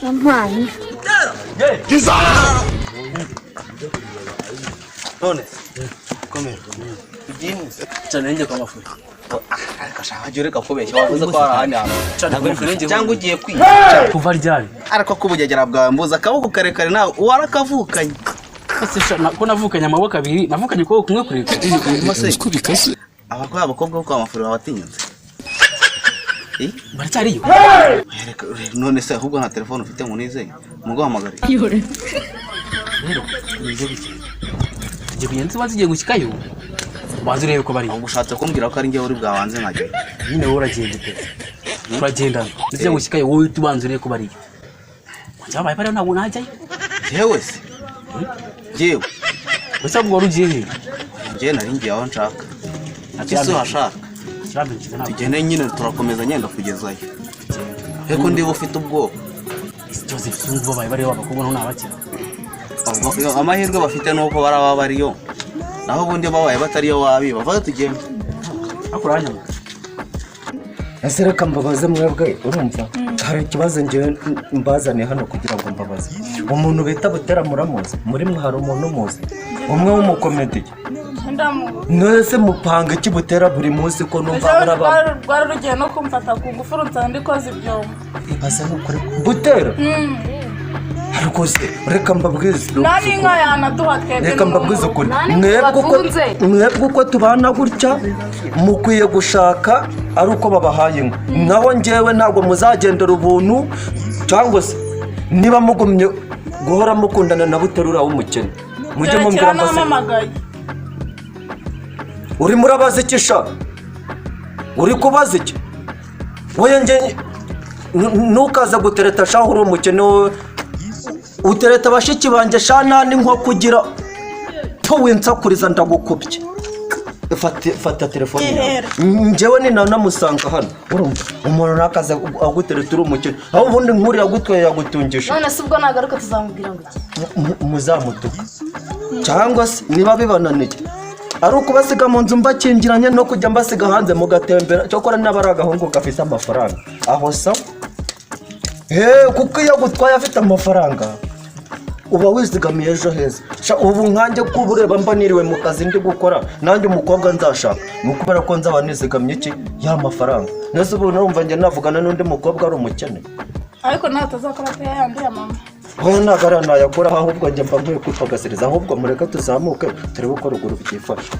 Amani. GISUSU. None. Come. Begin. Challenge kwa mafuta. Akashajure kakubeshya wavuze ko arahanya. Cyangwa ugiye kwiga. Kuva ryari? Ariko kubujyagera bwawe mbuza akaboko karekare nawe warakavukanye. Ko navukanye amaboko abiri, navukanye ko kumwe kureka. Uko bikase. Abakobwa kwa mafuriro batinyutse. Baracyariyo. None se ahubwo nta telefone ufite ngo nizeye. Mugo hamagare. Rero nizo bike. Tujye kuyenze bazigiye gukikayo. Bazureye ko bari. Ubushatse kumbwira ko ari ngiye uri bwabanze nkaje. Nyine wowe uragenda pe. Uragenda. Nizeye gukikayo wowe tubanzureye ko bari. Cyabaye bari ntabwo najyayo. Yewe se. Jewe. Basa ngo rugiye he? Je nari ngiye aho nshaka. Akiso hashaka. Tugende nyine turakomeza nyenda kugezayo. Heko ndibo ufite ubwoba. Joseph Sungu babaye bari abakobwa n'abakira. Amahirwe bafite nuko baraba bariyo. Naho bundi babaye batariyo wabiba. Vaga tugende. Akuranya. Asereka mbabaze mwebwe urumva hari ikibazo ngiye mbazane hano kugira ngo mbabaze. Umuntu bita Butera muramuzi muri mwe hari umuntu muzi umwe w'umukomedi Nese mupanga iki Butera buri munsi ko numva baraba Rwarugiye no kumfata ku Gufuhira nsandikoze ibyo Ibasa n'ukuri Butera ariko se reka mbabwize nani inka yana duhatwebwe reka mbabwize ukuri mwebwe uko tubana gutya mukwiye gushaka ari uko babahaye inka naho ngewe ntabwo muzagendera ubuntu cyangwa se niba mugumye guhora mukundana na Buterura w'umukene mujye mumbwira mbase uri murabaza iki sha uri kubaza iki wowe nge nukaza gutereta shaho uri umukene utereta bashiki banje sha nani nko kugira to winsakuriza ndagukubye fata telefone njewe ni namusanga hano urumva umuntu nakaza agutereta uri umukene aho ubundi nkuri yagutwaye yagutungisha none se ubwo nagaruka tuzamubwira ngo iki muzamutuka cyangwa se niba bibananiye ari ukubasiga mu nzu mbakingiranye no kujya mbasiga hanze mugatembera cyo kora n'abaragahungu gafite amafaranga aho sa kuko yagutwaye afite amafaranga uba wizigamiye ejo heza ubu nkanjye kubureba mba niriwe mu kazi ndi gukora nanjye umukobwa nzashaka nukubera ko nzaba nizigamye iki ya mafaranga nese ubu narumva njye navugana n'undi mukobwa ari umukene ariko nawe tuzakora pe yandi ya mama hoya nagara nayakora ahubwo njye mba nkwiye kwipagasiza ahubwo mureka tuzamuke turebe uko ruguru byifashe